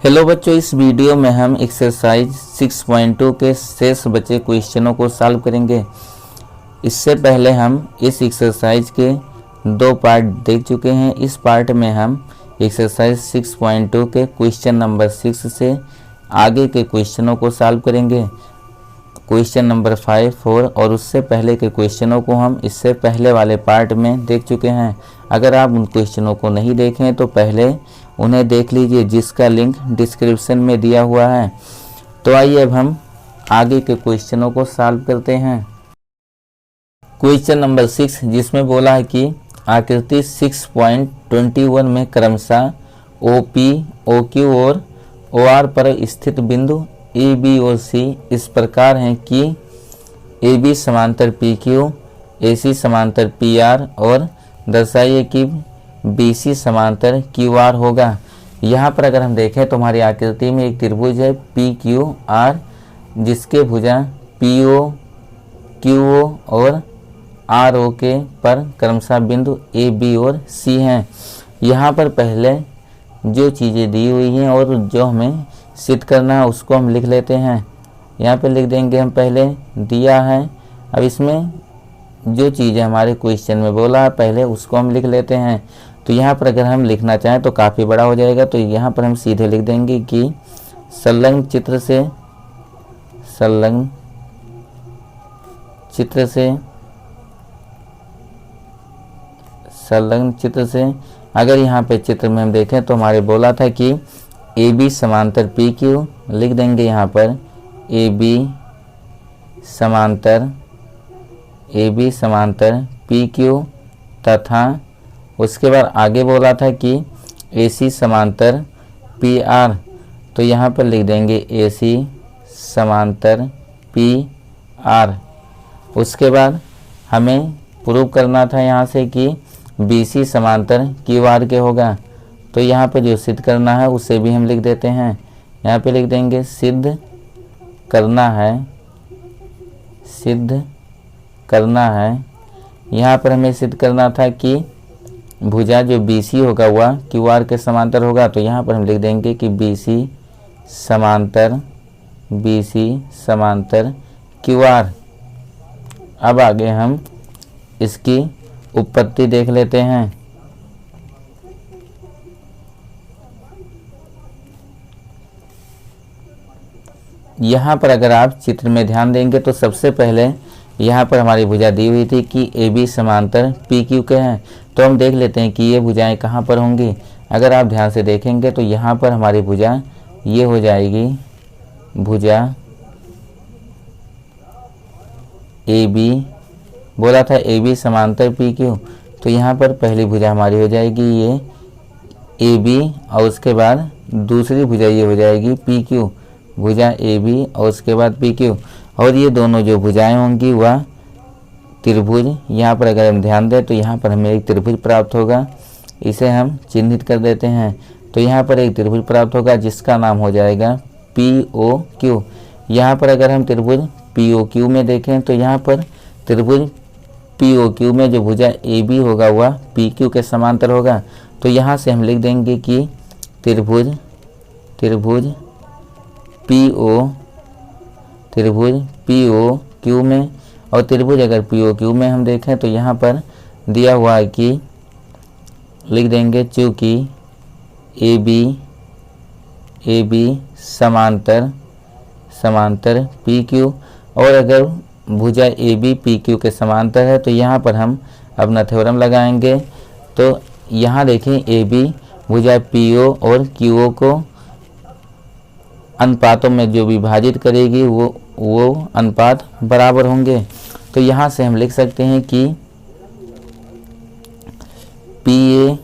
Hello बच्चों, इस video में हम एक्सरसाइज 6.2 के शेष बचे क्वेश्चनों को सॉल्व करेंगे। इससे पहले हम इस एक्सरसाइज के दो पार्ट देख चुके हैं। इस पार्ट में हम एक्सरसाइज 6.2 के क्वेश्चन नंबर 6 से आगे के क्वेश्चनों को सॉल्व करेंगे। क्वेश्चन नंबर 5, 4 और उससे पहले के क्वेश्चनों को हम इससे पहले वाले पार्ट में देख चुके हैं। अगर आप उन क्वेश्चनों को नहीं देखें तो पहले उन्हें देख लीजिए, जिसका लिंक डिस्क्रिप्शन में दिया हुआ है। तो आइए अब हम आगे के क्वेश्चनों को सॉल्व करते हैं। क्वेश्चन नंबर 6, जिसमें बोला है कि आकृति 6.21 में क्रमशः OP, OQ और OR पर स्थित बिंदु AB और C इस प्रकार हैं कि AB समांतर PQ, AC समांतर PR और दर्शाइए कि BC समांतर QR होगा। यहाँ पर अगर हम देखें तो हमारी आकृति में एक त्रिभुज है PQR, जिसके भुजा PO, QO और RO के पर क्रमशः बिंदु AB और C हैं। यहाँ पर पहले जो चीज़ें दी हुई हैं और जो हमें सिद्ध करना है उसको हम लिख लेते हैं। यहाँ पे लिख देंगे हम, पहले दिया है। अब इसमें जो चीज़ें हमारे क्वेश्चन में बोला है पहले उसको हम लिख लेते हैं। तो यहाँ पर अगर हम लिखना चाहें तो काफ़ी बड़ा हो जाएगा, तो यहाँ पर हम सीधे लिख देंगे कि संलग्न चित्र से अगर यहाँ पे चित्र में हम देखें तो हमारे बोला था कि AB समांतर PQ, लिख देंगे यहाँ पर AB समांतर PQ तथा उसके बाद आगे बोला था कि AC समांतर PR, तो यहाँ पर लिख देंगे AC समांतर PR। उसके बाद हमें प्रूव करना था यहाँ से कि BC समांतर QR के होगा, तो यहाँ पे जो सिद्ध करना है उसे भी हम लिख देते हैं। यहाँ पे लिख देंगे सिद्ध करना है। यहाँ पर हमें सिद्ध करना था कि भुजा जो BC होगा वह QR के समांतर होगा, तो यहाँ पर हम लिख देंगे कि BC समांतर QR। अब आगे हम इसकी उत्पत्ति देख लेते हैं। यहाँ पर अगर आप चित्र में ध्यान देंगे तो सबसे पहले यहाँ पर हमारी भुजा दी हुई थी कि AB समांतर PQ के हैं, तो हम देख लेते हैं कि ये भुजाएं कहाँ पर होंगी। अगर आप ध्यान से देखेंगे तो यहाँ पर हमारी भुजा ये हो जाएगी, भुजा AB, बोला था AB समांतर PQ, तो यहाँ पर पहली भुजा हमारी हो जाएगी ये AB और उसके बाद दूसरी भुजा ये हो जाएगी PQ, भुजा AB और उसके बाद PQ, और ये दोनों जो भुजाएं होंगी वह त्रिभुज। यहाँ पर अगर हम ध्यान दें तो यहाँ पर हमें एक त्रिभुज प्राप्त होगा, इसे हम चिन्हित कर देते हैं। तो यहाँ पर एक त्रिभुज प्राप्त होगा जिसका नाम हो जाएगा POQ। यहाँ पर अगर हम त्रिभुज POQ में देखें तो यहाँ पर त्रिभुज POQ में जो भुजा AB होगा वह PQ के समांतर होगा, तो यहाँ से हम लिख देंगे कि त्रिभुज POQ में, और त्रिभुज अगर POQ में हम देखें तो यहाँ पर दिया हुआ है कि लिख देंगे चूँकि AB समांतर PQ, और अगर भुजा AB PQ के समांतर है तो यहाँ पर हम अपना थ्योरम लगाएंगे। तो यहाँ देखें AB भुजा PO और QO को अनुपातों में जो विभाजित करेगी वो अनुपात बराबर होंगे। तो यहाँ से हम लिख सकते हैं कि PA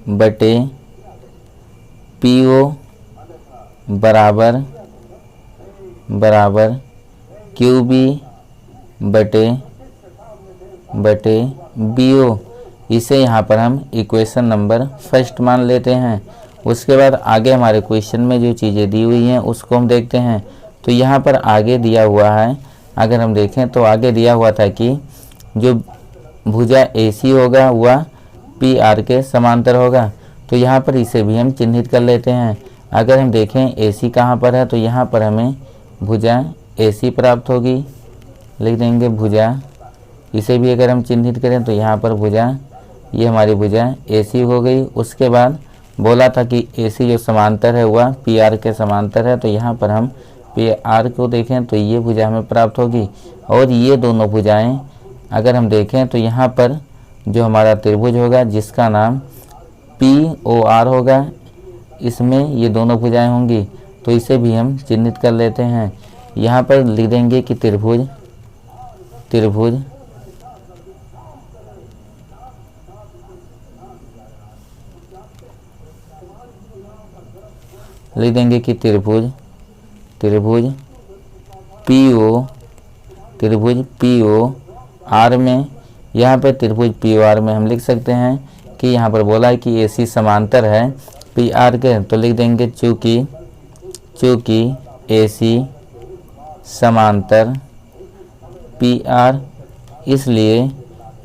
बटे PO बराबर QB बटे BO। इसे यहाँ पर हम इक्वेशन नंबर फर्स्ट मान लेते हैं। उसके बाद आगे हमारे क्वेश्चन में जो चीज़ें दी हुई हैं उसको हम देखते हैं। तो यहाँ पर आगे दिया हुआ है, अगर हम देखें तो आगे दिया हुआ था कि जो भुजा AC होगा वह पी आर के समांतर होगा। तो यहाँ पर इसे भी हम चिन्हित कर लेते हैं। अगर हम देखें ए सी कहाँ पर है, तो यहाँ पर हमें भुजा ए सी प्राप्त होगी। लिख देंगे भुजा, इसे भी अगर हम चिन्हित करें तो यहाँ पर भुजा, ये हमारी भुजा ए सी हो गई। उसके बाद बोला था कि ए सी जो समांतर है वह पी आर के समांतर है, तो यहाँ पर हम पी आर को देखें तो ये भुजा हमें प्राप्त होगी। और ये दोनों भुजाएं अगर हम देखें तो यहाँ पर जो हमारा त्रिभुज होगा जिसका नाम पी ओ आर होगा, इसमें ये दोनों भुजाएं होंगी। तो इसे भी हम चिन्हित कर लेते हैं। यहाँ पर लिख देंगे कि त्रिभुज लिख देंगे कि त्रिभुज पी ओ आर में, यहाँ पर त्रिभुज पी ओ आर में हम लिख सकते हैं कि यहाँ पर बोला है कि ए सी समांतर है पी आर के, तो लिख देंगे चूँकि ए सी समांतर पी आर, इसलिए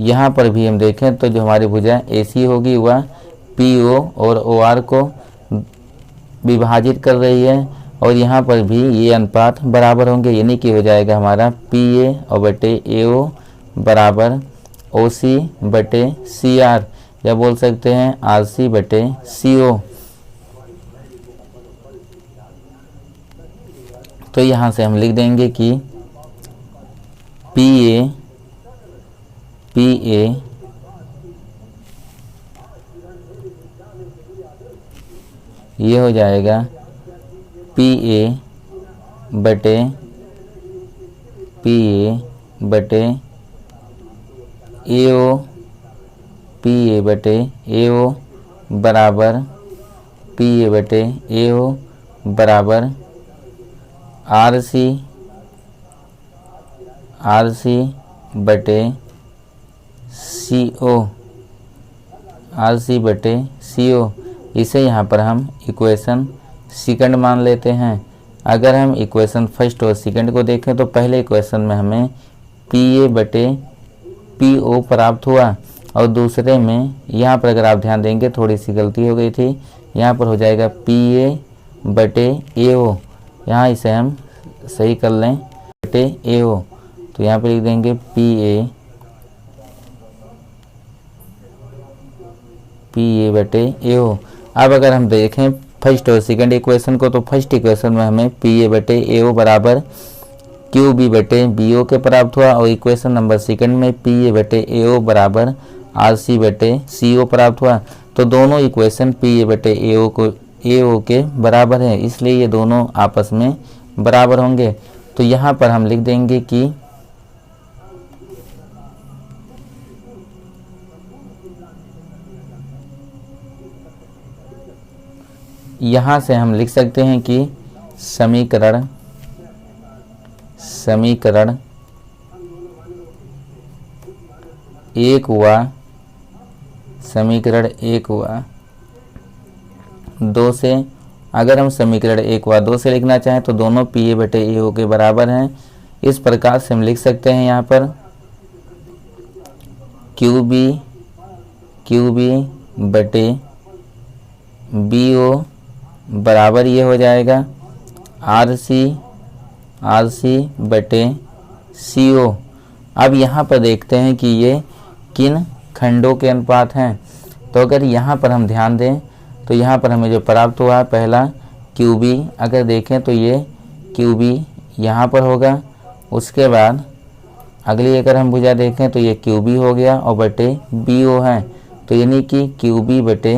यहाँ पर भी हम देखें तो जो हमारी भुजा ए सी होगी वह पी ओ और ओ आर को विभाजित कर रही है। और यहाँ पर भी ये अनुपात बराबर होंगे, यानी कि हो जाएगा हमारा पी ए और बटे ए ओ बराबर ओ सी बटे सी आर, या बोल सकते हैं आर सी बटे सी ओ। तो यहाँ से हम लिख देंगे कि पी ए ये हो जाएगा पी ए बटे ए ओ, पी ए बटे ए ओ बराबर पी ए बटे ए ओ बराबर आर सी बटे सी ओ, आर सी बटे सी ओ। इसे यहाँ पर हम इक्वेशन सेकंड मान लेते हैं। अगर हम इक्वेशन फर्स्ट और सेकंड को देखें तो पहले इक्वेशन में हमें पी ए बटे पी ओ प्राप्त हुआ, और दूसरे में यहाँ पर अगर आप ध्यान देंगे थोड़ी सी गलती हो गई थी, यहाँ पर हो जाएगा पी ए बटे ए ओ। यहाँ इसे हम सही कर लें बटे ए ओ, तो यहाँ पर लिख देंगे पी ए बटे ए ओ। अब अगर हम देखें फर्स्ट और सेकंड इक्वेशन को, तो फर्स्ट इक्वेशन में हमें पी ए बटे ए ओ बराबर क्यू बी बटे बी ओ के प्राप्त हुआ, और इक्वेशन नंबर सेकंड में पी ए बटे ए ओ बराबर आर सी बटे सी ओ प्राप्त हुआ। तो दोनों इक्वेशन पी ए बटे ए ओ के बराबर है, इसलिए ये दोनों आपस में बराबर होंगे। तो यहाँ पर हम लिख देंगे कि यहाँ से हम लिख सकते हैं कि समीकरण एक हुआ दो से। अगर हम समीकरण एक हुआ दो से लिखना चाहें तो दोनों पी ए बटे ए ओ के बराबर हैं। इस प्रकार से हम लिख सकते हैं यहाँ पर क्यू बी बटे बी ओ बराबर ये हो जाएगा आर सी बटे सी ओ। अब यहाँ पर देखते हैं कि ये किन खंडों के अनुपात हैं। तो अगर यहाँ पर हम ध्यान दें तो यहाँ पर हमें जो प्राप्त हुआ है पहला क्यू बी, अगर देखें तो ये क्यू बी यहाँ पर होगा। उसके बाद अगली अगर हम भुजा देखें तो ये क्यू बी हो गया और बटे बी ओ है, तो यानी कि क्यू बी बटे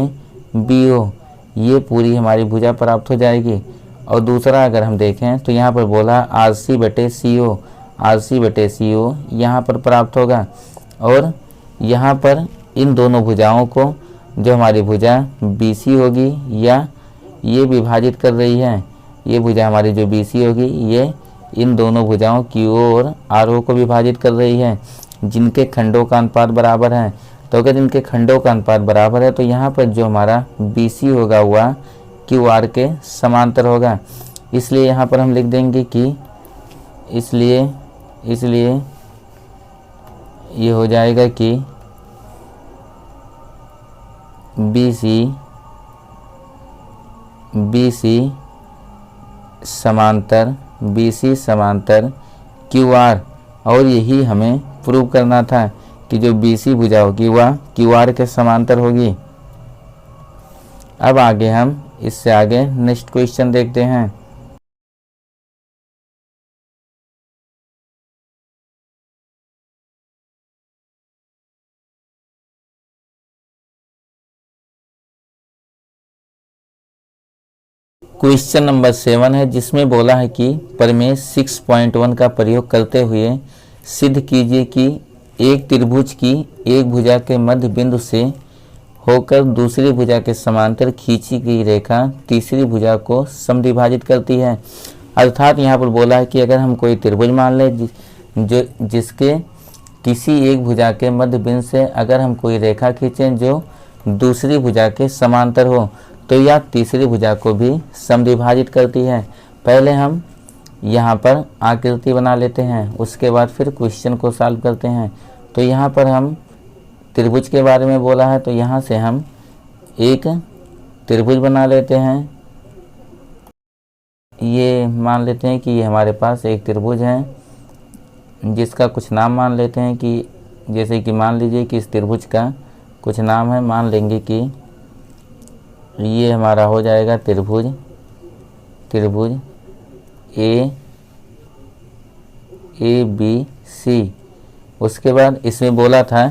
बी ओ ये पूरी हमारी भुजा प्राप्त हो जाएगी। और दूसरा अगर हम देखें तो यहाँ पर बोला आर सी बटे सी ओ यहाँ पर प्राप्त होगा। और यहाँ पर इन दोनों भुजाओं को जो हमारी भुजा बी सी होगी या ये विभाजित कर रही है, ये भुजा हमारी जो बी सी होगी ये इन दोनों भुजाओं क्यू ओ और आर ओ को विभाजित कर रही है, जिनके खंडों का अनुपात बराबर है। तो अगर इनके खंडों का अनुपात बराबर है तो यहाँ पर जो हमारा बी सी होगा वह क्यू आर के समांतर होगा। इसलिए यहाँ पर हम लिख देंगे कि इसलिए ये हो जाएगा कि BC समांतर QR, और यही हमें प्रूव करना था कि जो BC भुजा होगी वह QR के समांतर होगी। अब आगे हम इससे आगे नेक्स्ट क्वेश्चन देखते हैं। क्वेश्चन नंबर 7 है, जिसमें बोला है कि प्रमेय 6.1 का प्रयोग करते हुए सिद्ध कीजिए कि एक त्रिभुज की एक भुजा के मध्य बिंदु से होकर दूसरी भुजा के समांतर खींची गई रेखा तीसरी भुजा को समद्विभाजित करती है। अर्थात यहाँ पर बोला है कि अगर हम कोई त्रिभुज मान लें जिसके किसी एक भुजा के मध्य बिंदु से अगर हम कोई रेखा खींचें जो दूसरी भुजा के समांतर हो, तो यह तीसरी भुजा को भी समद्विभाजित करती है। पहले हम यहाँ पर आकृति बना लेते हैं, उसके बाद फिर क्वेश्चन को सॉल्व करते हैं। तो यहाँ पर हम त्रिभुज के बारे में बोला है, तो यहाँ से हम एक त्रिभुज बना लेते हैं। ये मान लेते हैं कि ये हमारे पास एक त्रिभुज है, जिसका कुछ नाम मान लेते हैं कि जैसे कि मान लीजिए कि इस त्रिभुज का कुछ नाम है। मान लेंगे कि ये हमारा हो जाएगा त्रिभुज ABC। उसके बाद इसमें बोला था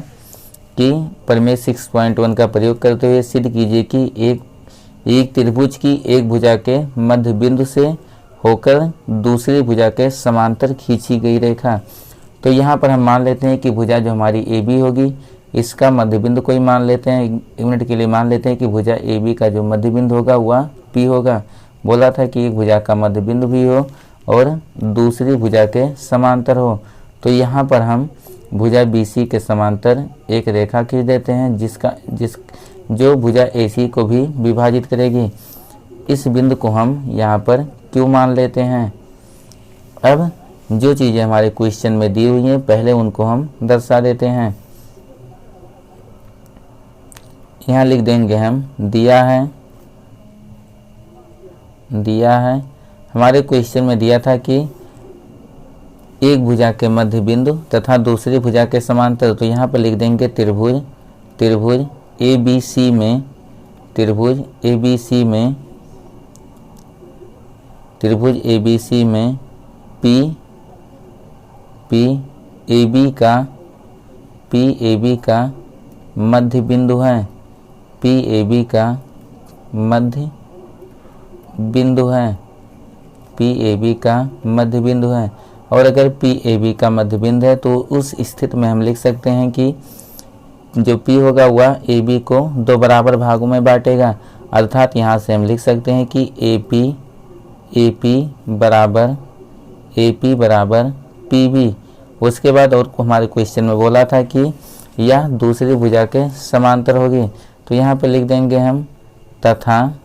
कि प्रमेय 6.1 का प्रयोग करते हुए सिद्ध कीजिए कि एक त्रिभुज की एक भुजा के मध्य बिंदु से होकर दूसरी भुजा के समांतर खींची गई रेखा। तो यहाँ पर हम मान लेते हैं कि भुजा जो हमारी AB होगी, इसका मध्य बिंदु कोई मान लेते हैं, एक मिनट के लिए मान लेते हैं कि भुजा AB का जो मध्य बिंदु होगा वह P होगा। बोला था कि एक भुजा का मध्य बिंदु भी हो और दूसरी भुजा के समांतर हो। तो यहाँ पर हम भुजा BC के समांतर एक रेखा खींच देते हैं जो भुजा AC को भी विभाजित करेगी। इस बिंदु को हम यहाँ पर Q मान लेते हैं। अब जो चीज़ें हमारे क्वेश्चन में दी हुई हैं पहले उनको हम दर्शा देते हैं। यहाँ लिख देंगे हम दिया है। हमारे क्वेश्चन में दिया था कि एक भुजा के मध्य बिंदु तथा दूसरी भुजा के समांतर। तो यहाँ पर लिख देंगे त्रिभुज ABC में PAB का मध्य बिंदु है। PAB का मध्य बिंदु है। और अगर PAB का मध्य बिंदु है तो उस स्थिति में हम लिख सकते हैं कि जो P होगा वह AB को दो बराबर भागों में बांटेगा। अर्थात यहाँ से हम लिख सकते हैं कि AP बराबर PB। उसके बाद और हमारे क्वेश्चन में बोला था कि यह दूसरी भुजा के समांतर होगी। तो यहाँ पे लिख देंगे हम तथा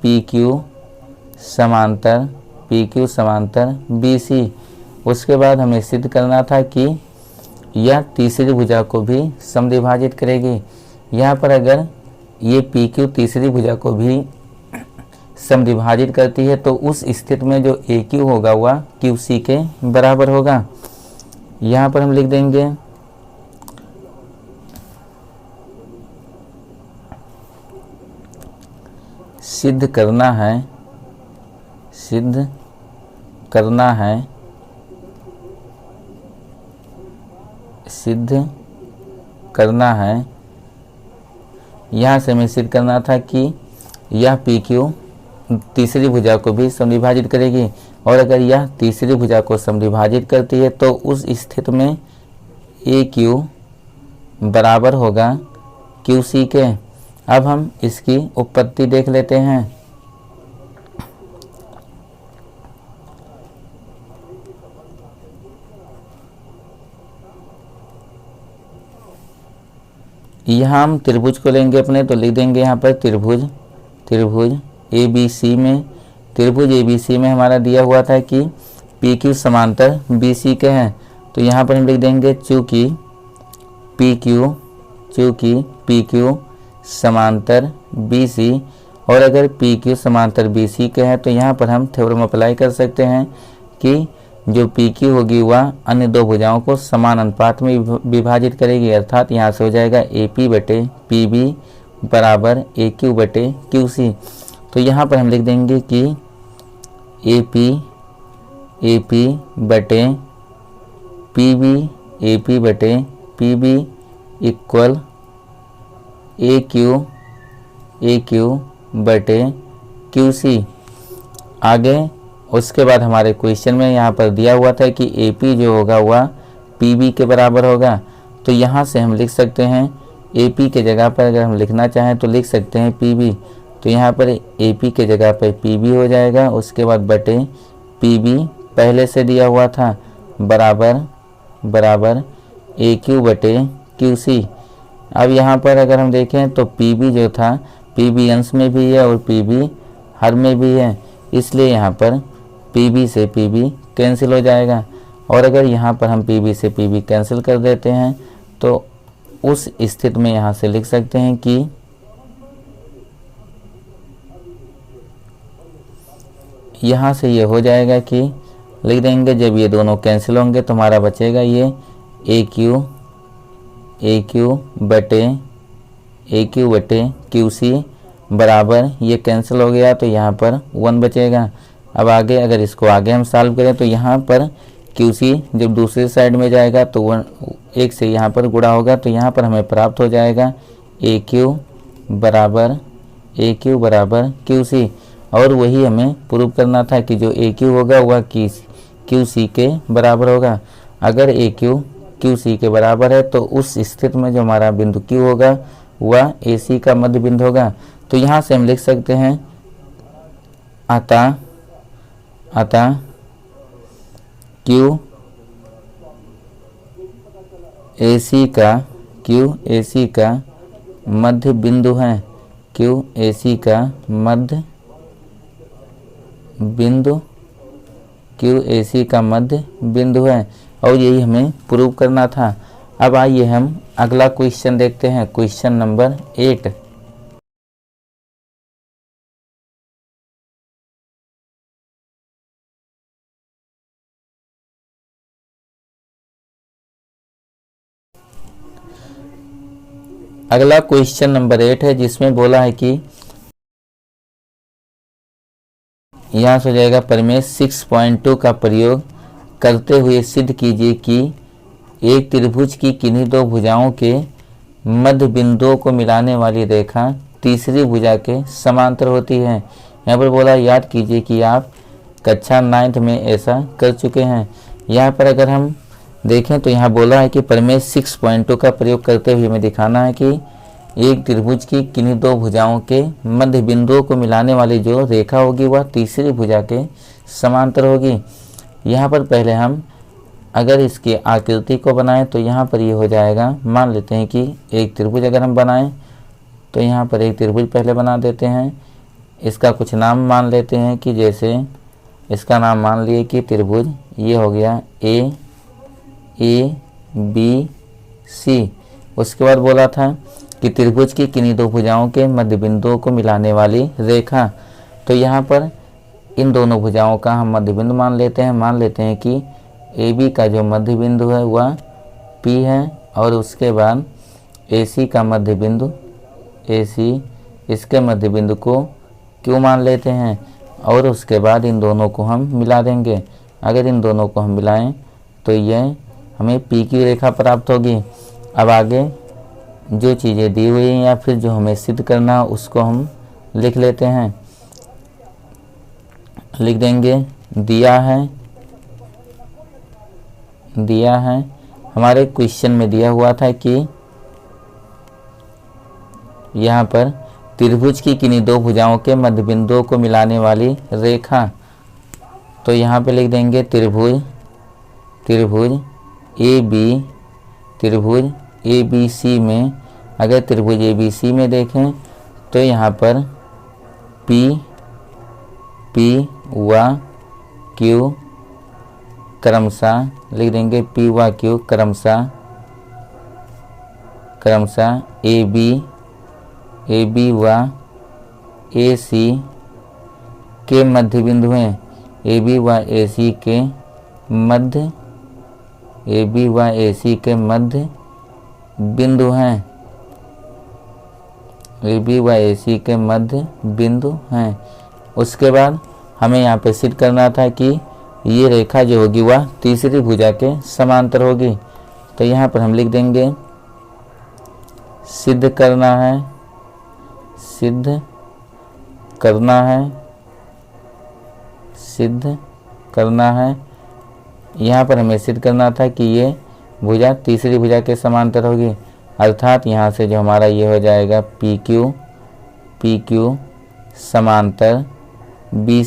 PQ समांतर BC। उसके बाद हमें सिद्ध करना था कि यह तीसरी भुजा को भी समद्विभाजित करेगी। यहाँ पर अगर ये PQ तीसरी भुजा को भी समद्विभाजित करती है तो उस स्थिति में जो AQ होगा वह QC के बराबर होगा। यहाँ पर हम लिख देंगे सिद्ध करना है। यहाँ से हमें सिद्ध करना था कि यह PQ तीसरी भुजा को भी समद्विभाजित करेगी, और अगर यह तीसरी भुजा को समद्विभाजित करती है तो उस स्थिति में AQ बराबर होगा QC के। अब हम इसकी उत्पत्ति देख लेते हैं। यहाँ हम त्रिभुज को लेंगे अपने, तो लिख देंगे यहाँ पर त्रिभुज ABC में हमारा दिया हुआ था कि PQ समांतर BC के हैं। तो यहाँ पर हम लिख देंगे चूँकि पी क्यू समांतर बी सी, और अगर पी क्यू समांतर बी सी के हैं तो यहाँ पर हम थ्योरम अप्लाई कर सकते हैं कि जो पी क्यू होगी वह अन्य दो भुजाओं को समान अनुपात में विभाजित करेगी, अर्थात यहाँ से हो जाएगा ए पी बटे पी बी बराबर ए क्यू बटे क्यू सी। तो यहाँ पर हम लिख देंगे कि ए पी बटे पी बी इक्वल ए क्यू बटे क्यू सी। आगे उसके बाद हमारे क्वेश्चन में यहाँ पर दिया हुआ था कि ए पी जो होगा वह पी बी के बराबर होगा। तो यहाँ से हम लिख सकते हैं ए पी के जगह पर अगर हम लिखना चाहें तो लिख सकते हैं पी बी। तो यहाँ पर ए पी के जगह पर पी बी हो जाएगा, उसके बाद बटे पी बी पहले से दिया हुआ था बराबर ए क्यू बटे क्यू सी। अब यहाँ पर अगर हम देखें तो पी बी जो था पी बी अंश में भी है और पी बी हर में भी है, इसलिए यहाँ पर पी बी से पी बी कैंसिल हो जाएगा। और अगर यहाँ पर हम पी बी से पी बी कैंसिल कर देते हैं तो उस स्थिति में यहाँ से लिख सकते हैं कि यहाँ से ये हो जाएगा कि लिख देंगे जब ये दोनों कैंसिल होंगे तो हमारा बचेगा ये ए क्यू बटे क्यू सी बराबर, ये कैंसिल हो गया तो यहाँ पर 1 बचेगा। अब आगे अगर इसको आगे हम सॉल्व करें तो यहाँ पर क्यू सी जब दूसरी साइड में जाएगा तो 1 से यहाँ पर गुणा होगा, तो यहाँ पर हमें प्राप्त हो जाएगा ए क्यू बराबर क्यू सी। और वही हमें प्रूव करना था कि जो ए क्यू होगा वह क्यू सी के बराबर होगा। अगर ए क्यू क्यू सी के बराबर है तो उस स्थिति में जो हमारा बिंदु क्यू होगा वह ए सी का मध्य बिंदु होगा। तो यहाँ से हम लिख सकते हैं अतः क्यू ए सी का मध्य बिंदु है, क्यू ए सी का मध्य बिंदु है, और यही हमें प्रूव करना था। अब आइए हम अगला क्वेश्चन देखते हैं, क्वेश्चन नंबर 8। अगला क्वेश्चन नंबर 8 है जिसमें बोला है कि यहाँ से हो जाएगा प्रमेय 6.2 का प्रयोग करते हुए सिद्ध कीजिए कि एक त्रिभुज की किन्हीं दो भुजाओं के मध्य बिंदुओं को मिलाने वाली रेखा तीसरी भुजा के समांतर होती है। यहाँ पर बोला याद कीजिए कि आप कक्षा 9th में ऐसा कर चुके हैं। यहाँ पर अगर हम देखें तो यहाँ बोला है कि प्रमेय 6.2 का प्रयोग करते हुए हमें दिखाना है कि एक त्रिभुज की किन्हीं दो भुजाओं के मध्य बिंदुओं को मिलाने वाली जो रेखा होगी वह तीसरी भुजा के समांतर होगी। यहाँ पर पहले हम अगर इसकी आकृति को बनाएं तो यहाँ पर ये हो जाएगा, मान लेते हैं कि एक त्रिभुज अगर हम बनाएं तो यहाँ पर एक त्रिभुज पहले बना देते हैं। इसका कुछ नाम मान लेते हैं कि जैसे इसका नाम मान लिए कि त्रिभुज ये हो गया ए बी सी। उसके बाद बोला था कि त्रिभुज की किन्हीं दो भुजाओं के मध्य बिंदुओं को मिलाने वाली रेखा, तो यहाँ पर इन दोनों भुजाओं का हम मध्य बिंदु मान लेते हैं कि ए बी का जो मध्य बिंदु है वह P है, और उसके बाद ए सी का मध्य बिंदु ए सी, इसके मध्य बिंदु को Q मान लेते हैं, और उसके बाद इन दोनों को हम मिला देंगे। अगर इन दोनों को हम मिलाएं तो यह हमें P की रेखा प्राप्त होगी। अब आगे जो चीज़ें दी हुई हैं या फिर जो हमें सिद्ध करना है उसको हम लिख लेते हैं, लिख देंगे दिया है हमारे क्वेश्चन में दिया हुआ था कि यहाँ पर त्रिभुज की किन्हीं दो भुजाओं के मध्य बिंदुओं को मिलाने वाली रेखा, तो यहाँ पे लिख देंगे त्रिभुज ए बी सी में, अगर त्रिभुज ए बी सी में देखें तो यहाँ पर P व Q क्रमशः लिख देंगे पी व क्यू क्रमशः ए बी व ए सी के मध्य बिंदु हैं। ए बी व ए सी के मध्य बिंदु हैं। ए बी व ए सी के मध्य बिंदु हैं। उसके बाद हमें यहाँ पे सिद्ध करना था कि ये रेखा जो होगी वह तीसरी भुजा के समांतर होगी। तो यहाँ पर हम लिख देंगे सिद्ध करना है। यहाँ पर हमें सिद्ध करना था कि ये भुजा तीसरी भुजा के समांतर होगी, अर्थात यहाँ से जो हमारा ये हो जाएगा पी क्यू समांतर बी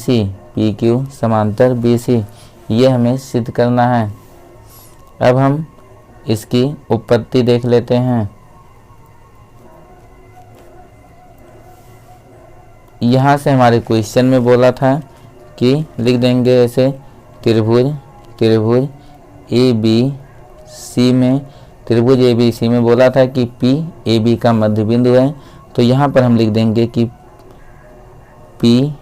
सी, ये हमें सिद्ध करना है। अब हम इसकी उत्पत्ति देख लेते हैं। यहाँ से हमारे क्वेश्चन में बोला था कि लिख देंगे ऐसे त्रिभुज ए बी सी में बोला था कि पी ए बी का मध्य बिंदु है। तो यहाँ पर हम लिख देंगे कि पी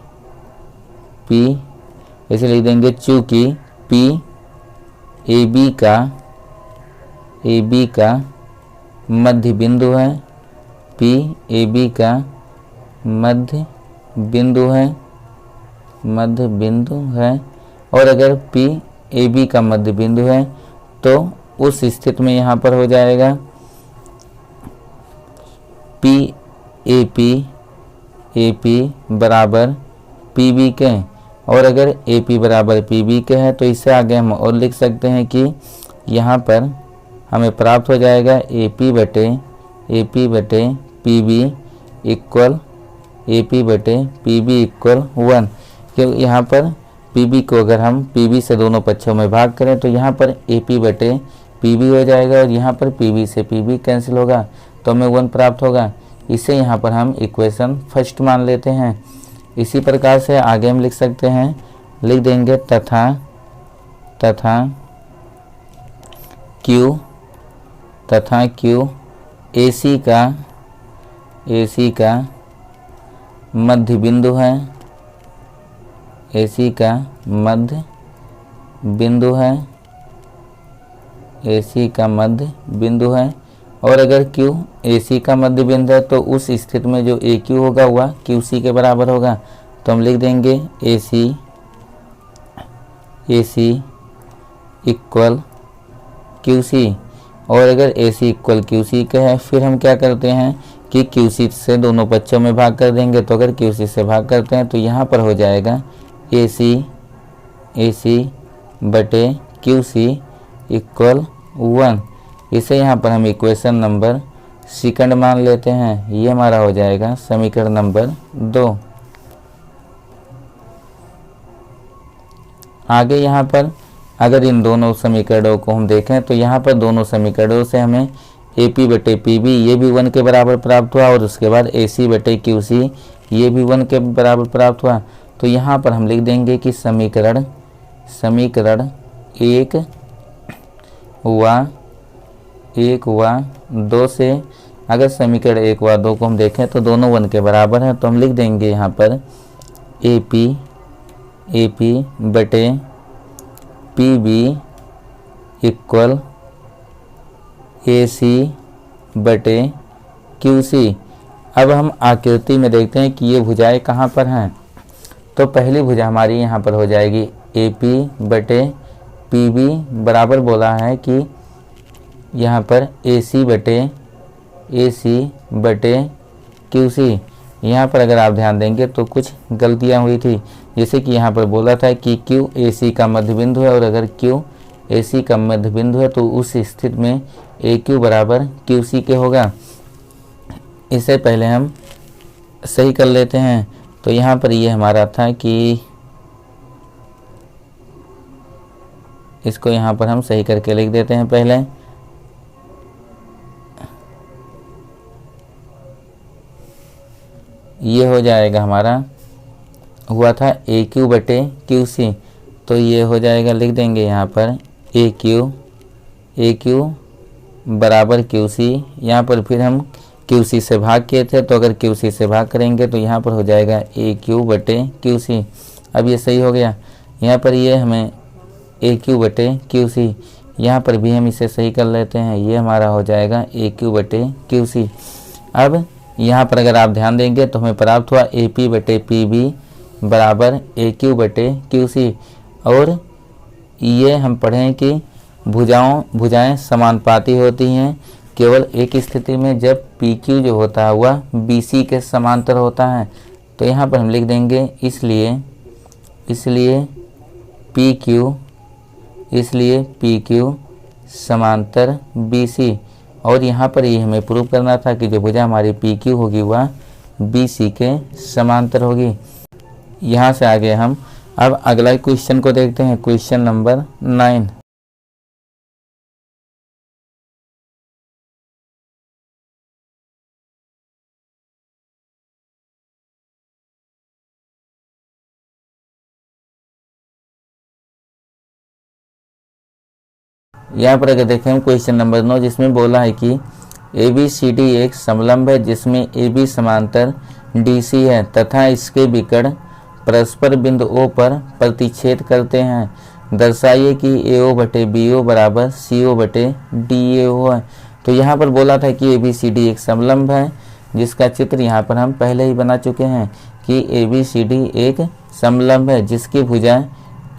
ऐसे लिख देंगे चूँकि पी ए बी का मध्य बिंदु है, पी ए बी का मध्य बिंदु है और अगर पी ए बी का मध्य बिंदु है तो उस स्थिति में यहाँ पर हो जाएगा पी ए पी बराबर पी बी के, और अगर ए पी बराबर पी बी के है तो इससे आगे हम और लिख सकते हैं कि यहाँ पर हमें प्राप्त हो जाएगा ए पी बटे पी बी इक्वल इक्वल 1। क्योंकि यहाँ पर पी बी को अगर हम पी बी से दोनों पक्षों में भाग करें तो यहाँ पर ए पी बटे पी बी हो जाएगा और यहाँ पर पी बी से पी बी कैंसिल होगा तो हमें 1 प्राप्त होगा। इसे यहाँ पर हम इक्वेशन फर्स्ट मान लेते हैं। इसी प्रकार से आगे हम लिख सकते हैं, लिख देंगे तथा क्यू ए सी का मध्य बिंदु है, AC का मध्य बिंदु है और अगर Q AC का मध्य बिंदु है तो उस स्थिति में जो AQ होगा वह QC के बराबर होगा। तो हम लिख देंगे AC इक्वल QC, और अगर AC इक्वल QC का है फिर हम क्या करते हैं कि QC से दोनों पक्षों में भाग कर देंगे। तो अगर QC से भाग करते हैं तो यहाँ पर हो जाएगा AC बटे QC इक्वल 1। इसे यहाँ पर हम इक्वेशन नंबर सेकंड मान लेते हैं। ये हमारा हो जाएगा समीकरण नंबर 2। आगे यहाँ पर अगर इन दोनों समीकरणों को हम देखें तो यहाँ पर दोनों समीकरणों से हमें AP बटे PB ये भी 1 के बराबर प्राप्त हुआ और उसके बाद AC बटे QC ये भी 1 के बराबर प्राप्त हुआ। तो यहाँ पर हम लिख देंगे कि समीकरण 1 व 2 से अगर समीकरण 1 व 2 को हम देखें तो दोनों 1 के बराबर हैं। तो हम लिख देंगे यहाँ पर AP बटे PB इक्वल AC बटे QC। अब हम आकृति में देखते हैं कि ये भुजाएं कहाँ पर हैं। तो पहली भुजा हमारी यहाँ पर हो जाएगी AP बटे PB बराबर बोला है कि यहाँ पर AC बटे QC। यहाँ पर अगर आप ध्यान देंगे तो कुछ गलतियाँ हुई थी, जैसे कि यहाँ पर बोला था कि Q AC का मध्य बिंदु है और अगर Q AC का मध्य बिंदु है तो उस स्थिति में AQ बराबर QC के होगा। इसे पहले हम सही कर लेते हैं। तो यहाँ पर ये हमारा था कि इसको यहाँ पर हम सही करके लिख देते हैं। पहले ये हो जाएगा हमारा हुआ था AQ बटे QC। तो ये हो जाएगा, लिख देंगे यहाँ पर ए क्यू बराबर क्यू सी। यहाँ पर फिर हम क्यू सी से भाग किए थे, तो अगर क्यू सी से भाग करेंगे तो यहाँ पर हो जाएगा ए क्यू बटे क्यू सी। अब ये सही हो गया। यहाँ पर ये हमें ए क्यू बटे क्यू सी, यहाँ पर भी हम इसे सही कर लेते हैं, ये हमारा हो जाएगा ए क्यू बटे क्यू सी। अब यहाँ पर अगर आप ध्यान देंगे तो हमें प्राप्त हुआ ए पी बटे पी बी बराबर ए क्यू बटे क्यू सी। और ये हम पढ़ें कि भुजाएं समानुपाती होती हैं केवल एक स्थिति में, जब पी क्यू जो होता है वह बी सी के समांतर होता है। तो यहाँ पर हम लिख देंगे इसलिए पी क्यू समांतर बी सी। और यहाँ पर ये हमें प्रूव करना था कि जो भुजा हमारी पी क्यू होगी वह बी सी के समांतर होगी। यहाँ से आगे हम अब अगला क्वेश्चन को देखते हैं, क्वेश्चन नंबर 9। यहाँ पर अगर देखें हम क्वेश्चन नंबर 9, जिसमें बोला है कि ए बी सी डी एक समलंब है जिसमें ए बी समांतर डी सी है तथा इसके विकर्ण परस्पर बिंदु O पर प्रतिच्छेद करते हैं। दर्शाइए कि ए ओ बटे बी ओ बराबर सी ओ बटे डी ए ओ है। तो यहाँ पर बोला था कि ए बी सी डी एक समलंब है, जिसका चित्र यहाँ पर हम पहले ही बना चुके हैं कि ए बी सी डी एक समलंब है जिसकी भुजा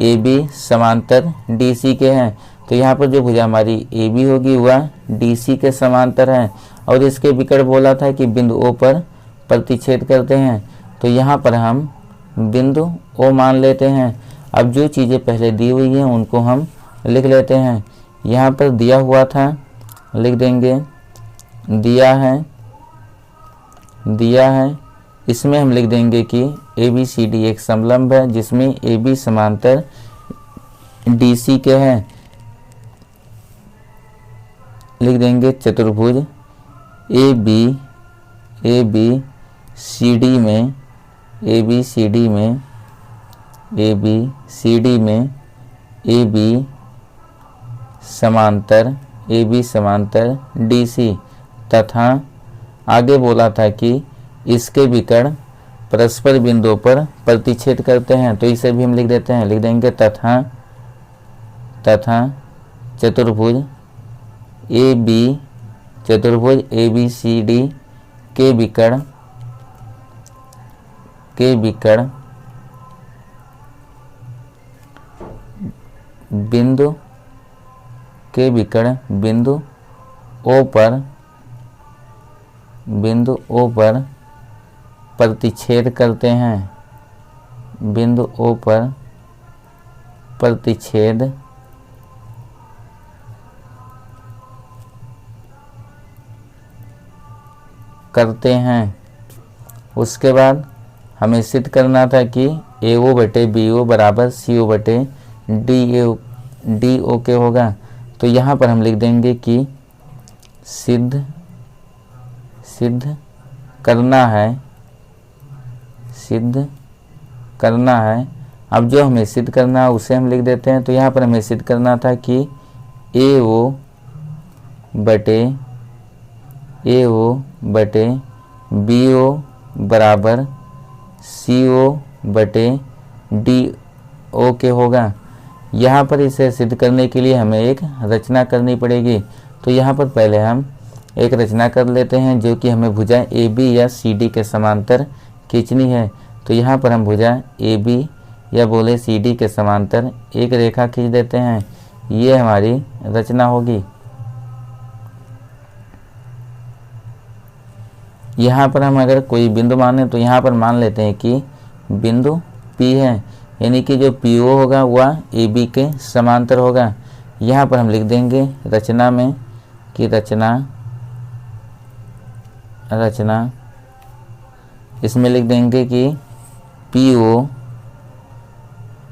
ए बी समांतर डी सी के हैं। तो यहाँ पर जो भुजा हमारी ए बी होगी वह डी सी के समांतर है और इसके विकर्ण बोला था कि बिंदु O पर प्रतिच्छेद करते हैं। तो यहाँ पर हम बिंदु O मान लेते हैं। अब जो चीज़ें पहले दी हुई हैं उनको हम लिख लेते हैं। यहाँ पर दिया हुआ था, लिख देंगे दिया है। इसमें हम लिख देंगे कि ए बी सी डी एक समलंब है जिसमें ए बी समांतर डी सी के हैं। लिख देंगे चतुर्भुज ए बी सी डी में ए बी सी डी में ए बी समांतर डी सी तथा आगे बोला था कि इसके विकर्ण परस्पर बिंदुओं पर प्रतिच्छेद करते हैं। तो इसे भी हम लिख देते हैं, लिख देंगे तथा चतुर्भुज ए बी सी डी के विकर्ण बिंदु O पर प्रतिच्छेद करते हैं। बिंदु O पर प्रतिच्छेद करते हैं। उसके बाद हमें सिद्ध करना था कि ए ओ बटे बी ओ बराबर सी ओ बटे डी ओ के होगा। तो यहाँ पर हम लिख देंगे कि सिद्ध करना है। अब जो हमें सिद्ध करना है उसे हम लिख देते हैं। तो यहाँ पर हमें सिद्ध करना था कि ए ओ बटे बी ओ बराबर सी ओ बटे डी ओ के होगा। यहाँ पर इसे सिद्ध करने के लिए हमें एक रचना करनी पड़ेगी। तो यहाँ पर पहले हम एक रचना कर लेते हैं जो कि हमें भुजा ए बी या सी डी के समांतर खींचनी है। तो यहाँ पर हम भुजा ए बी या बोले सी डी के समांतर एक रेखा खींच देते हैं। ये हमारी रचना होगी। यहाँ पर हम अगर कोई बिंदु माने तो यहाँ पर मान लेते हैं कि बिंदु P है, यानी कि जो PO होगा वह AB के समांतर होगा। यहाँ पर हम लिख देंगे रचना में कि रचना इसमें लिख देंगे कि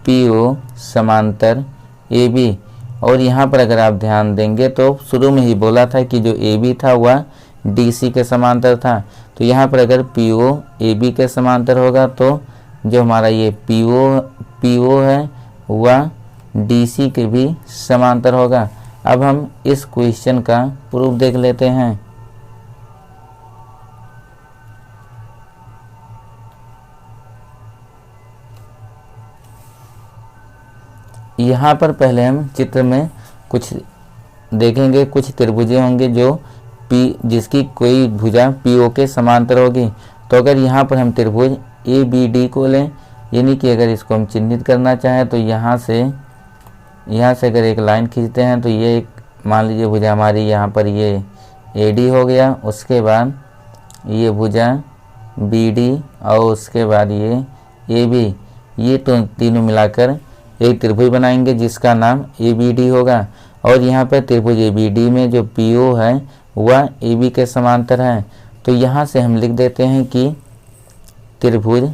PO समांतर AB। और यहाँ पर अगर आप ध्यान देंगे तो शुरू में ही बोला था कि जो AB था वह DC के समांतर था। तो यहाँ पर अगर PO AB के समांतर होगा तो जो हमारा ये PO है वह DC के भी समांतर होगा। अब हम इस क्वेश्चन का प्रूफ देख लेते हैं। यहाँ पर पहले हम चित्र में कुछ देखेंगे, कुछ त्रिभुजें होंगे जिसकी कोई भुजा PO के समांतर होगी। तो अगर यहाँ पर हम त्रिभुज ABD को लें, यानी कि अगर इसको हम चिन्हित करना चाहें तो यहाँ से अगर एक लाइन खींचते हैं तो ये एक मान लीजिए भुजा हमारी यहाँ पर ये AD हो गया, उसके बाद ये भुजा BD और उसके बाद ये AB, ये तो तीनों मिलाकर एक त्रिभुज बनाएंगे जिसका नाम ABD होगा। और यहाँ पर त्रिभुज ABD में जो PO है वह AB के समांतर है। तो यहाँ से हम लिख देते हैं कि त्रिभुज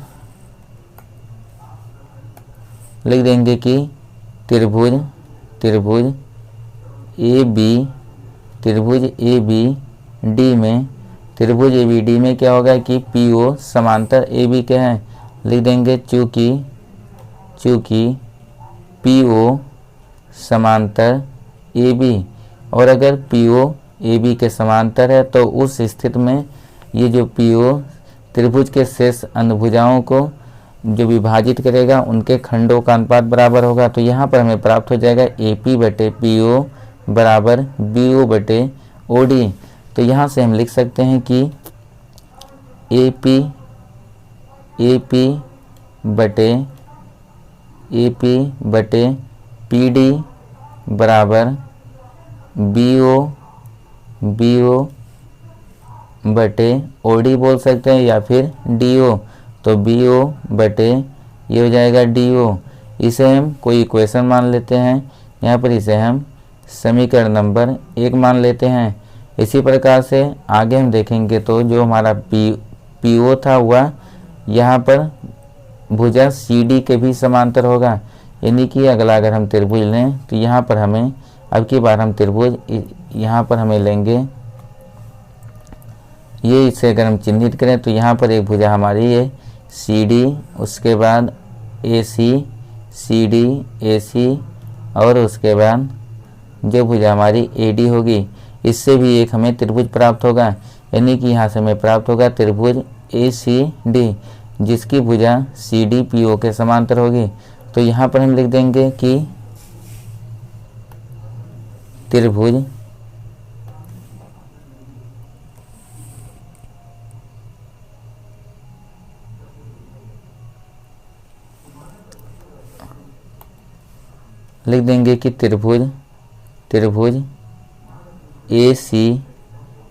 ABD में क्या होगा कि PO समांतर AB के हैं। लिख देंगे चूँकि PO समांतर AB, और अगर PO AB के समांतर है तो उस स्थिति में ये जो PO त्रिभुज के शेष अन्य भुजाओं को जो विभाजित करेगा उनके खंडों का अनुपात बराबर होगा। तो यहाँ पर हमें प्राप्त हो जाएगा AP/PO बराबर BO/OD। तो यहाँ से हम लिख सकते हैं कि AP/PD बराबर BO/OD बोल सकते हैं, या फिर DO। तो BO/ ये हो जाएगा DO। इसे हम कोई इक्वेशन मान लेते हैं, यहाँ पर इसे हम समीकरण नंबर 1 मान लेते हैं। इसी प्रकार से आगे हम देखेंगे तो जो हमारा PO था वह यहाँ पर भुजा CD के भी समांतर होगा। यानी कि अगला अगर हम त्रिभुज लें तो यहाँ पर हमें अब की बार हम त्रिभुज यहाँ पर हमें लेंगे, ये इसे अगर हम चिन्हित करें तो यहाँ पर एक भुजा हमारी ये CD, उसके बाद AC, CD, AC और उसके बाद जो भुजा हमारी AD होगी, इससे भी एक हमें त्रिभुज प्राप्त होगा। यानी कि यहाँ से हमें प्राप्त होगा त्रिभुज ACD जिसकी भुजा CD PO के समांतर होगी। तो यहाँ पर हम लिख देंगे कि त्रिभुज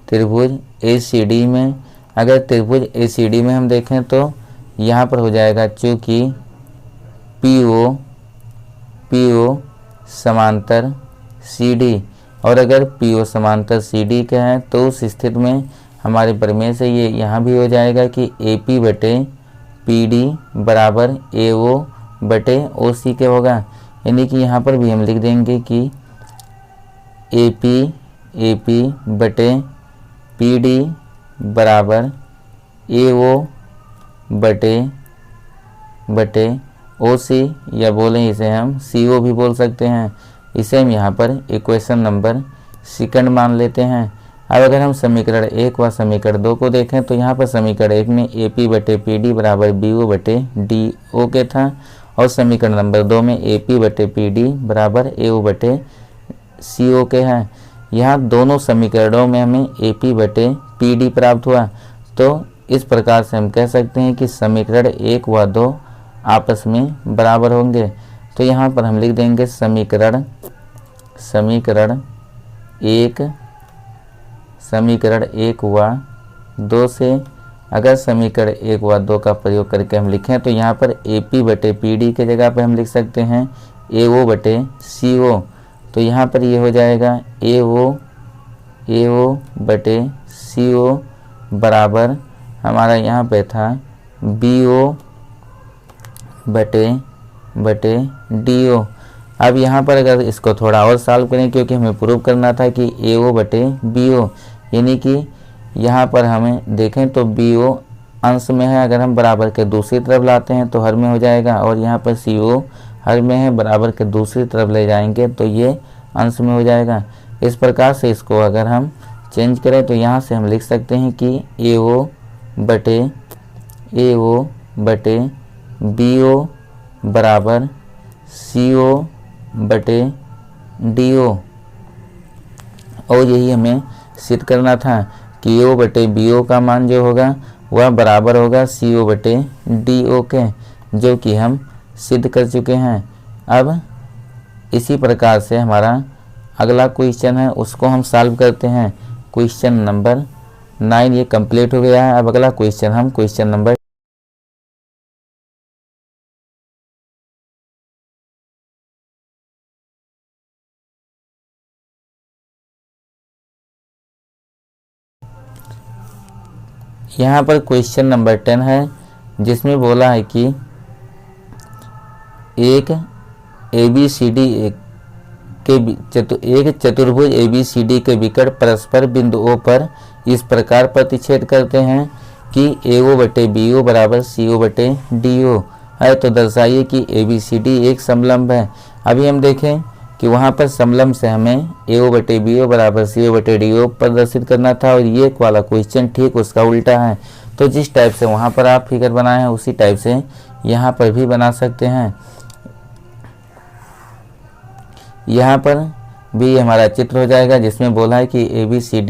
त्रिभुज ACD में, अगर त्रिभुज ACD में हम देखें तो यहाँ पर हो जाएगा चूँकि PO समांतर CD, और अगर PO समांतर CD के हैं तो उस स्थिति में हमारे प्रमेय से ये यहाँ भी हो जाएगा कि AP/PD बराबर AO/OC के होगा। यानी कि यहाँ पर भी हम लिख देंगे कि AP/PD बराबर AO/OC, या बोलें इसे हम CO भी बोल सकते हैं। इसे हम यहाँ पर इक्वेशन नंबर 2 मान लेते हैं। अब अगर हम समीकरण 1 व समीकरण 2 को देखें तो यहाँ पर समीकरण 1 में AP/PD बराबर BO/DO के था, और समीकरण नंबर 2 में AP/PD बराबर AO/CO के हैं। यहाँ दोनों समीकरणों में हमें AP/PD प्राप्त हुआ। तो इस प्रकार से हम कह सकते हैं कि समीकरण 1 व 2 आपस में बराबर होंगे। तो यहाँ पर हम लिख देंगे समीकरण 1 व 2 से, अगर समीकरण 1 व 2 का प्रयोग करके हम लिखें तो यहाँ पर AP/PD के जगह पर हम लिख सकते हैं AO/CO। तो यहाँ पर ये हो जाएगा AO/CO बराबर हमारा यहाँ पे था BO/DO। अब यहाँ पर अगर इसको थोड़ा और सॉल्व करें, क्योंकि हमें प्रूव करना था कि AO/BO, यानी कि यहाँ पर हमें देखें तो BO अंश में है, अगर हम बराबर के दूसरी तरफ लाते हैं तो हर में हो जाएगा, और यहाँ पर CO हर में है, बराबर के दूसरी तरफ ले जाएंगे तो ये अंश में हो जाएगा। इस प्रकार से इसको अगर हम चेंज करें तो यहाँ से हम लिख सकते हैं कि AO बटे BO बराबर CO बटे DO। और यही हमें सिद्ध करना था कि AO बटे BO का मान जो होगा वह बराबर होगा CO बटे DO के, जो कि हम सिद्ध कर चुके हैं। अब इसी प्रकार से हमारा अगला क्वेश्चन है, उसको हम सॉल्व करते हैं। क्वेश्चन नंबर 9 ये कंप्लीट हो गया है। अब अगला क्वेश्चन हम क्वेश्चन नंबर यहाँ पर क्वेश्चन नंबर 10 है, जिसमें बोला है कि एक चतुर्भुज ABCD के विकट परस्पर बिंदुओं पर इस प्रकार प्रतिच्छेद करते हैं कि AO बटे BO बराबर CO बटे DO है। तो दर्शाइए कि ABCD एक समलंब है। अभी हम देखें कि वहाँ पर समलंब से हमें AO बटे BO बराबर CO बटे DO प्रदर्शित करना था, और ये वाला क्वेश्चन ठीक उसका उल्टा है। तो जिस टाइप से वहाँ पर आप फिगर बनाए हैं उसी टाइप से यहाँ पर भी बना सकते हैं। यहाँ पर भी हमारा चित्र हो जाएगा, जिसमें बोला है कि ABCD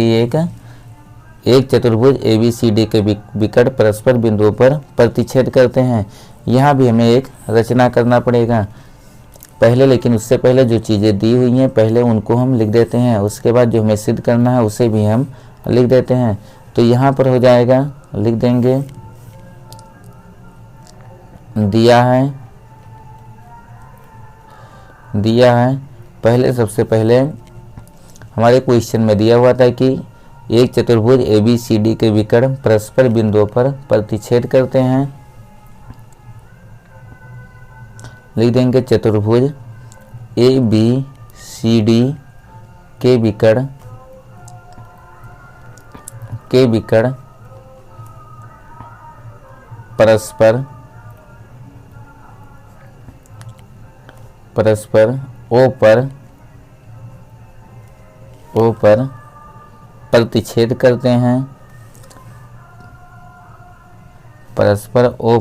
एक चतुर्भुज ABCD के विकट परस्पर बिंदुओं पर प्रतिच्छेद करते हैं। यहाँ भी हमें एक रचना करना पड़ेगा पहले, लेकिन उससे पहले जो चीज़ें दी हुई हैं पहले उनको हम लिख देते हैं, उसके बाद जो हमें सिद्ध करना है उसे भी हम लिख देते हैं। तो यहाँ पर हो जाएगा, लिख देंगे दिया है। पहले सबसे पहले हमारे क्वेश्चन में दिया हुआ था कि एक चतुर्भुज ABCD के विकर्ण परस्पर बिंदुओं पर प्रतिच्छेद करते हैं। लिख देंगे चतुर्भुज ABCD के विकर्ण परस्पर O पर प्रतिच्छेद करते हैं। परस्पर O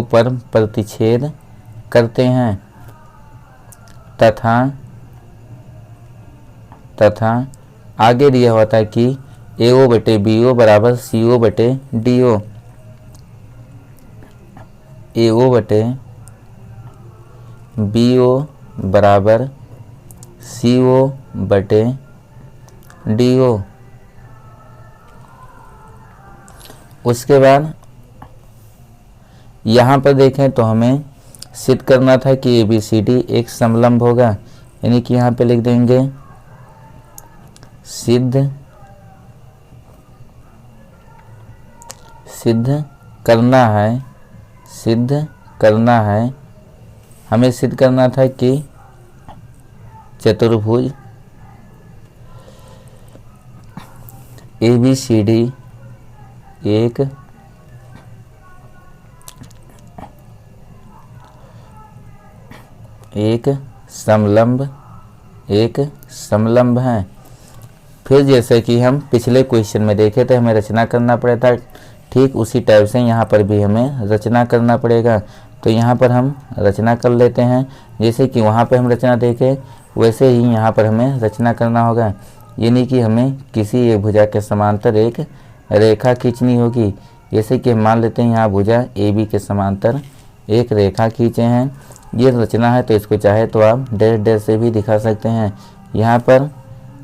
पर प्रतिच्छेद करते हैं तथा आगे दिया हुआ था कि AO बटे BO बराबर CO बटे DO। AO बटे BO बराबर CO बटे DO। उसके बाद यहाँ पर देखें तो हमें सिद्ध करना था कि ABCD एक समलंब होगा, यानी कि यहाँ पे लिख देंगे सिद्ध करना है। हमें सिद्ध करना था कि चतुर्भुज ABCD एक समलंब है। फिर जैसे कि हम पिछले क्वेश्चन में देखे थे हमें रचना करना पड़ा था, ठीक उसी टाइप से यहाँ पर भी हमें रचना करना पड़ेगा। तो यहाँ पर हम रचना कर लेते हैं, जैसे कि वहाँ पे हम रचना देखे वैसे ही यहाँ पर हमें रचना करना होगा। यानी कि हमें किसी एक भुजा के समांतर एक रेखा खींचनी होगी। जैसे कि हम मान लेते हैं यहाँ भुजा AB के समांतर एक रेखा खींचे हैं। ये रचना है तो इसको चाहे तो आप डैश डैश से भी दिखा सकते हैं। यहाँ पर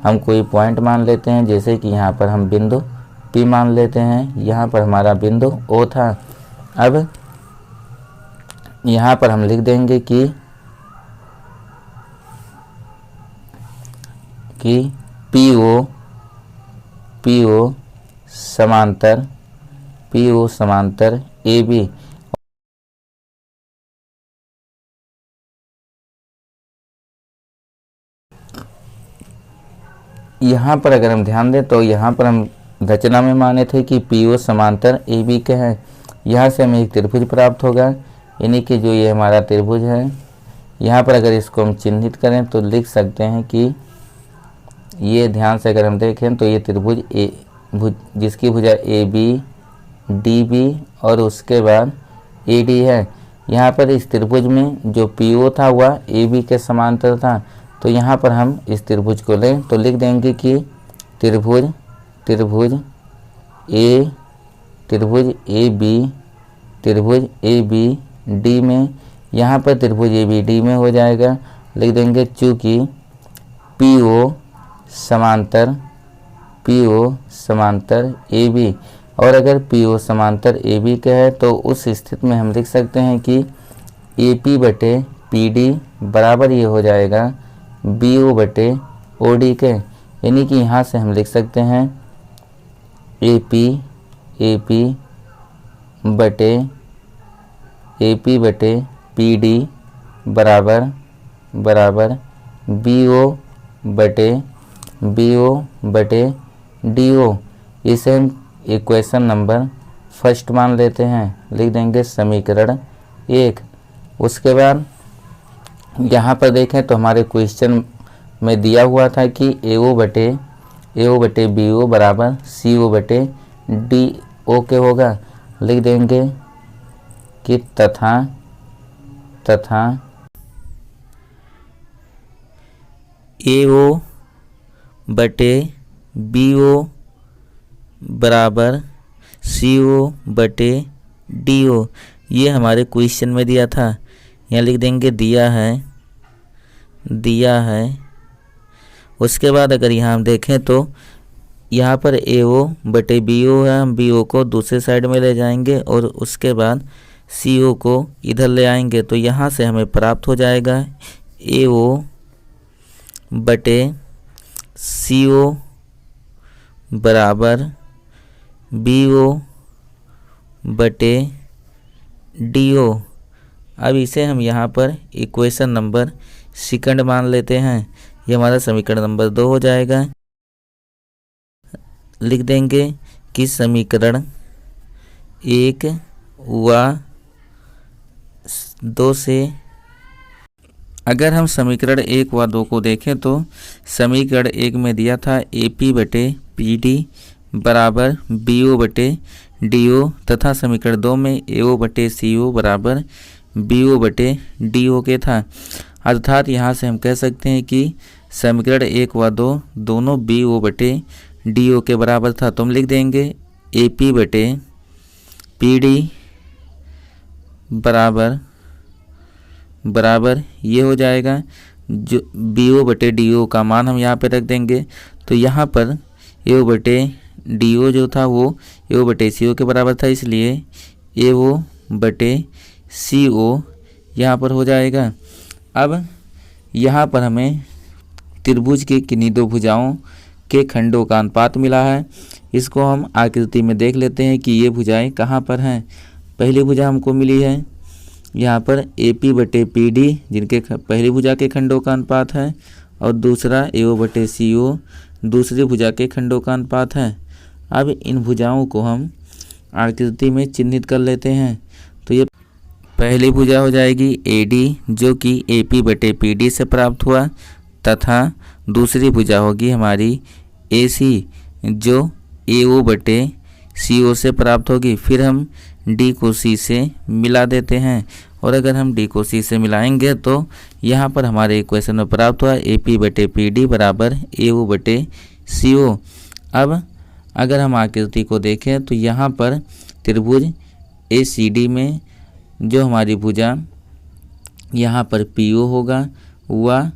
हम कोई पॉइंट मान लेते हैं, जैसे कि यहाँ पर हम बिंदु P मान लेते हैं। यहाँ पर हमारा बिंदु O था। अब यहाँ पर हम लिख देंगे कि PO समांतर AB। यहाँ पर अगर हम ध्यान दें तो यहाँ पर हम रचना में माने थे कि PO समांतर AB के हैं। यहाँ से हमें एक त्रिभुज प्राप्त होगा, यानी कि जो ये हमारा त्रिभुज है, यहाँ पर अगर इसको हम चिन्हित करें तो लिख सकते हैं कि ये ध्यान से अगर हम देखें तो ये त्रिभुज जिसकी भुजा AB DB और उसके बाद AD है। यहाँ पर इस त्रिभुज में जो PO था वह AB के समांतर था, तो यहाँ पर हम इस त्रिभुज को लें तो लिख देंगे कि त्रिभुज ABD में, यहाँ पर त्रिभुज ABD में हो जाएगा, लिख देंगे चूँकि PO समांतर AB, और अगर PO समांतर AB के है तो उस स्थिति में हम लिख सकते हैं कि AP बटे PD बराबर ये हो जाएगा BO बटे OD के, यानी कि यहाँ से हम लिख सकते हैं AP बटे PD बराबर BO बटे DO। इसे हम इक्वेशन नंबर फर्स्ट मान लेते हैं, लिख देंगे समीकरण 1। उसके बाद यहाँ पर देखें तो हमारे क्वेश्चन में दिया हुआ था कि AO बटे BO बराबर CO बटे DO के होगा, लिख देंगे कि तथा AO बटे BO बराबर CO बटे DO, ये हमारे क्वेश्चन में दिया था। यहाँ लिख देंगे दिया है। उसके बाद अगर यहाँ हम देखें तो यहाँ पर AO बटे BO है, हम BO को दूसरे साइड में ले जाएंगे और उसके बाद CO को इधर ले आएंगे, तो यहाँ से हमें प्राप्त हो जाएगा AO बटे CO बराबर BO बटे DO। अब इसे हम यहाँ पर इक्वेशन नंबर सेकंड मान लेते हैं, ये हमारा समीकरण नंबर 2 हो जाएगा। लिख देंगे कि समीकरण 1 व 2 से, अगर हम समीकरण 1 व 2 को देखें तो समीकरण 1 में दिया था AP बटे PD बराबर BO बटे DO, तथा समीकरण 2 में AO बटे CO बराबर BO बटे DO के था। अर्थात यहाँ से हम कह सकते हैं कि समीकरण 1 व 2 दोनों BO बटे DO के बराबर था, तो हम लिख देंगे AP बटे PD बराबर ये हो जाएगा, जो BO बटे DO का मान हम यहाँ पे रख देंगे, तो यहाँ पर AO बटे DO जो था वो AO बटे CO के बराबर था, इसलिए AO बटे CO यहाँ पर हो जाएगा। अब यहाँ पर हमें त्रिभुज के किन्हीं दो भुजाओं के खंडों का अनुपात मिला है, इसको हम आकृति में देख लेते हैं कि ये भुजाएं कहाँ पर हैं। पहली भुजा हमको मिली है यहाँ पर AP बटे PD, जिनके पहली भुजा के खंडों का अनुपात है, और दूसरा AO बटे CO दूसरी भुजा के खंडों का अनुपात है। अब इन भुजाओं को हम आकृति में चिन्हित कर लेते हैं, तो ये पहली भुजा हो जाएगी AD जो कि AP बटे PD से प्राप्त हुआ, तथा दूसरी भुजा होगी हमारी AC जो AO बटे CO से प्राप्त होगी। फिर हम D को C से मिला देते हैं, और अगर हम D को C से मिलाएंगे तो यहाँ पर हमारे इक्वेशन में प्राप्त हुआ AP बटे PD बराबर AO बटे CO। अब अगर हम आकृति को देखें तो यहाँ पर त्रिभुज ACD में जो हमारी भुजा यहाँ पर PO होगा वह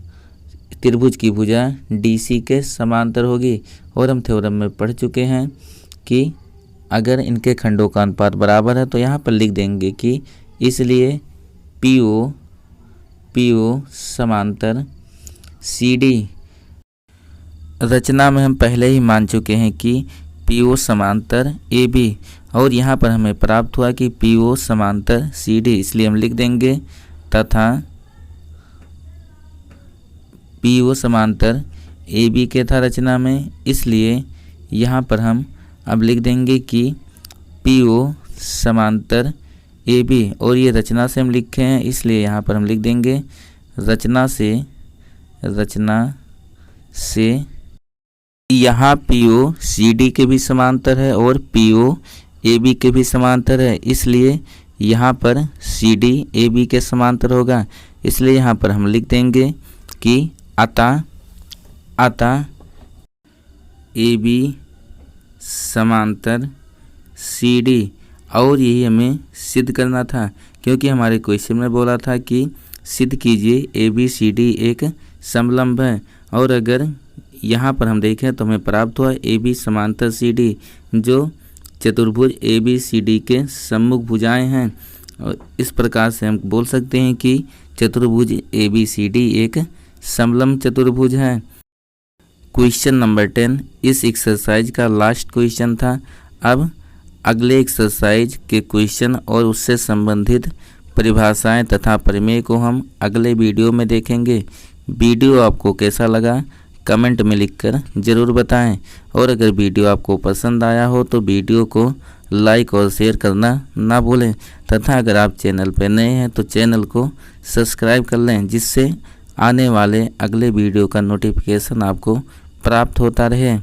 त्रिभुज की भुजा DC के समांतर होगी, और हम थ्योरम में पढ़ चुके हैं कि अगर इनके खंडों का अनुपात बराबर है तो यहाँ पर लिख देंगे कि इसलिए PO समांतर CD। रचना में हम पहले ही मान चुके हैं कि PO समांतर AB, और यहाँ पर हमें प्राप्त हुआ कि PO समांतर CD, इसलिए हम लिख देंगे तथा PO समांतर AB के था रचना में, इसलिए यहाँ पर हम अब लिख देंगे कि PO समांतर AB, और ये रचना से हम लिखे हैं इसलिए यहाँ पर हम लिख देंगे रचना से यहाँ PO CD के भी समांतर है और PO AB के भी समांतर है, इसलिए यहाँ पर CD AB के समांतर होगा। इसलिए यहाँ पर हम लिख देंगे कि अतः AB समांतर CD, और यही हमें सिद्ध करना था क्योंकि हमारे क्वेश्चन में बोला था कि सिद्ध कीजिए ABCD एक समलंब है, और अगर यहाँ पर हम देखें तो हमें प्राप्त हुआ AB समांतर CD, जो चतुर्भुज ABCD के सम्मुख भुजाएं हैं। और इस प्रकार से हम बोल सकते हैं कि चतुर्भुज ABCD एक समलंब चतुर्भुज है। क्वेश्चन नंबर 10 इस एक्सरसाइज का लास्ट क्वेश्चन था। अब अगले एक्सरसाइज के क्वेश्चन और उससे संबंधित परिभाषाएं तथा प्रमेय को हम अगले वीडियो में देखेंगे। वीडियो आपको कैसा लगा कमेंट में लिखकर ज़रूर बताएं, और अगर वीडियो आपको पसंद आया हो तो वीडियो को लाइक और शेयर करना ना भूलें, तथा अगर आप चैनल पर नए हैं तो चैनल को सब्सक्राइब कर लें, जिससे आने वाले अगले वीडियो का नोटिफिकेशन आपको प्राप्त होता रहे।